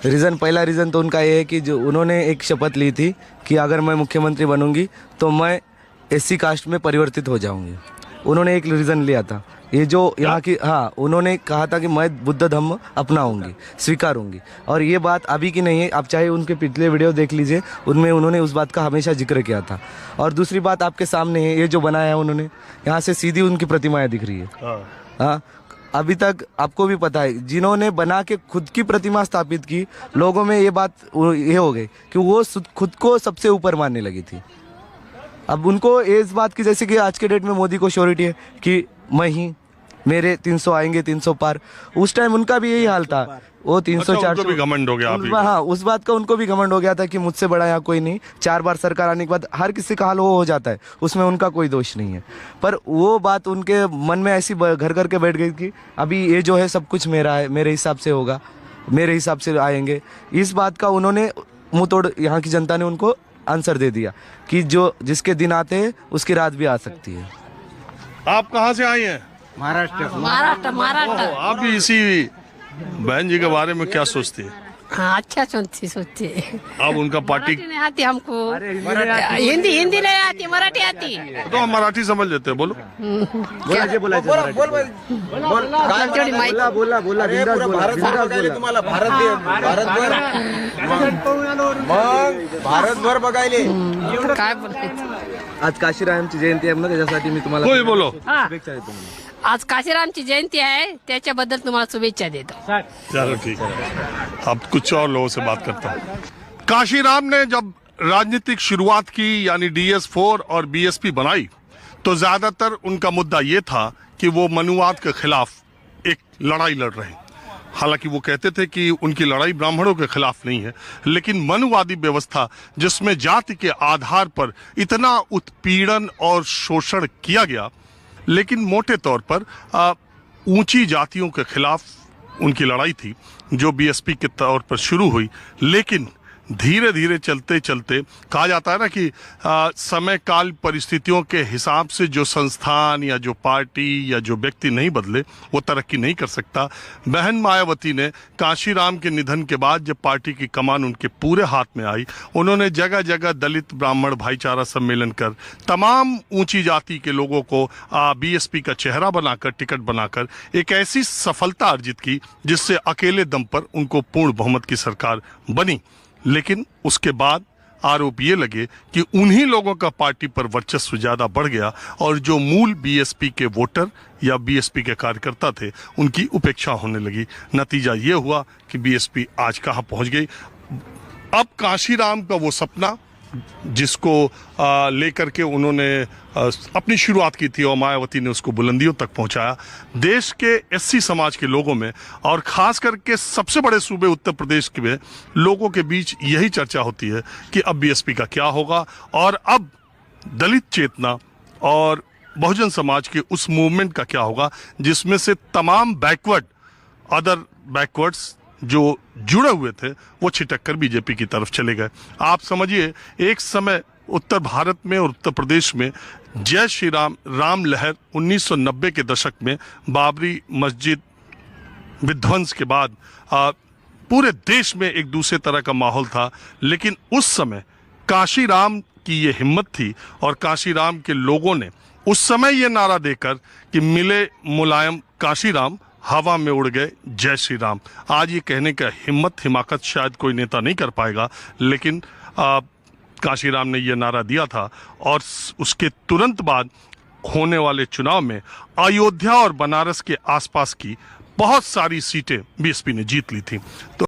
Reason, पहला reason तो उनका ये है कि जो उन्होंने एक शपथ ली थी कि अगर मैं मुख्यमंत्री बनूंगी तो मैं एससी कास्ट में परिवर्तित हो जाऊंगी। उन्होंने एक रीज़न लिया था, ये जो यहाँ की, हाँ, उन्होंने कहा था कि मैं बुद्ध धम्म अपनाऊंगी, स्वीकारूंगी। और ये बात अभी की नहीं है, आप चाहे उनके पिछले वीडियो देख लीजिए, उनमें उन्होंने उस बात का हमेशा जिक्र किया था। और दूसरी बात आपके सामने है, ये जो बनाया है उन्होंने, यहाँ से सीधी उनकी प्रतिमाएं दिख रही है। हाँ, अभी तक आपको भी पता है, जिन्होंने बना के खुद की प्रतिमा स्थापित की, लोगों में ये बात ये हो गई कि वो खुद को सबसे ऊपर मानने लगी थी। अब उनको इस बात की, जैसे कि आज के डेट में मोदी को श्योरिटी है कि मैं ही, मेरे 300 आएंगे, 300 पार। उस टाइम उनका भी यही हाल था, वो 300 400 भी घमंड हो गया। हाँ, उस बात का उनको भी घमंड हो गया था कि मुझसे बड़ा यहाँ कोई नहीं। 4 बार सरकार आने के बाद हर किसी का हाल वो हो जाता है, उसमें उनका कोई दोष नहीं है। पर वो बात उनके मन में ऐसी घर करके बैठ गई कि अभी ये जो है सब कुछ मेरा है, मेरे हिसाब से होगा, मेरे हिसाब से आएंगे। इस बात का उन्होंने मुंह तोड़, यहाँ की जनता ने उनको आंसर दे दिया कि जो जिसके दिन आते हैं उसकी रात भी आ सकती है। आप कहाँ से आई हैं? महाराष्ट्र। आप भी इसी बहन जी के बारे में क्या सोचती है? हाँ, अच्छा सोचती है। अब उनका पार्टी मराठी नहीं आती हमको, हिंदी नहीं आती, मराठी आती। तो हम मराठी समझ लेते हैं। बोलो। भारतभर बघायले काय बोलायचं? आज काशीरामांची जयंती आहे ना, त्याच्यासाठी मी तुम्हाला कोई बोलो। शुभेच्छा देतो म्हणून। आज काशीरामची जयंती आहे, त्याच्याबद्दल तुम्हाला शुभेच्छा देतो। चलो ठीक है, अब कुछ और लोगों से बात करता हूँ। काशीराम ने जब राजनीतिक शुरुआत की, यानी DS4 और BSP बनाई, तो ज्यादातर उनका मुद्दा ये था कि वो मनुवाद के खिलाफ एक लड़ाई लड़ रहे हैं। हालांकि वो कहते थे कि उनकी लड़ाई ब्राह्मणों के खिलाफ नहीं है, लेकिन मनुवादी व्यवस्था जिसमें जाति के आधार पर इतना उत्पीड़न और शोषण किया गया, लेकिन मोटे तौर पर ऊंची जातियों के खिलाफ उनकी लड़ाई थी, जो BSP के तौर पर शुरू हुई। लेकिन धीरे धीरे चलते चलते, कहा जाता है ना कि समय काल परिस्थितियों के हिसाब से जो संस्थान या जो पार्टी या जो व्यक्ति नहीं बदले, वो तरक्की नहीं कर सकता। बहन मायावती ने काशीराम के निधन के बाद जब पार्टी की कमान उनके पूरे हाथ में आई, उन्होंने जगह जगह दलित ब्राह्मण भाईचारा सम्मेलन कर तमाम ऊंची जाति के लोगों को BSP का चेहरा बनाकर, टिकट बनाकर एक ऐसी सफलता अर्जित की जिससे अकेले दम पर उनको पूर्ण बहुमत की सरकार बनी। लेकिन उसके बाद आरोप ये लगे कि उन्हीं लोगों का पार्टी पर वर्चस्व ज्यादा बढ़ गया और जो मूल BSP के वोटर या BSP के कार्यकर्ता थे, उनकी उपेक्षा होने लगी। नतीजा ये हुआ कि BSP आज कहाँ पहुंच गई। अब काशीराम का वो सपना जिसको लेकर के उन्होंने अपनी शुरुआत की थी और मायावती ने उसको बुलंदियों तक पहुंचाया, देश के SC समाज के लोगों में और खास करके सबसे बड़े सूबे उत्तर प्रदेश के में लोगों के बीच यही चर्चा होती है कि अब BSP का क्या होगा। और अब दलित चेतना और बहुजन समाज के उस मूवमेंट का क्या होगा जिसमें से तमाम अदर बैकवर्ड्स जो जुड़े हुए थे वो छिटक कर BJP की तरफ चले गए। आप समझिए, एक समय उत्तर भारत में और उत्तर प्रदेश में जय श्री राम राम लहर 1990 के दशक में बाबरी मस्जिद विध्वंस के बाद पूरे देश में एक दूसरे तरह का माहौल था। लेकिन उस समय काशीराम की ये हिम्मत थी और काशीराम के लोगों ने उस समय ये नारा देकर कि मिले मुलायम काशीराम, हवा में उड़ गए जय श्री राम। आज ये कहने का हिमाकत शायद कोई नेता नहीं कर पाएगा, लेकिन काशीराम ने यह नारा दिया था और उसके तुरंत बाद होने वाले चुनाव में अयोध्या और बनारस के आसपास की बहुत सारी सीटें BSP ने जीत ली थी। तो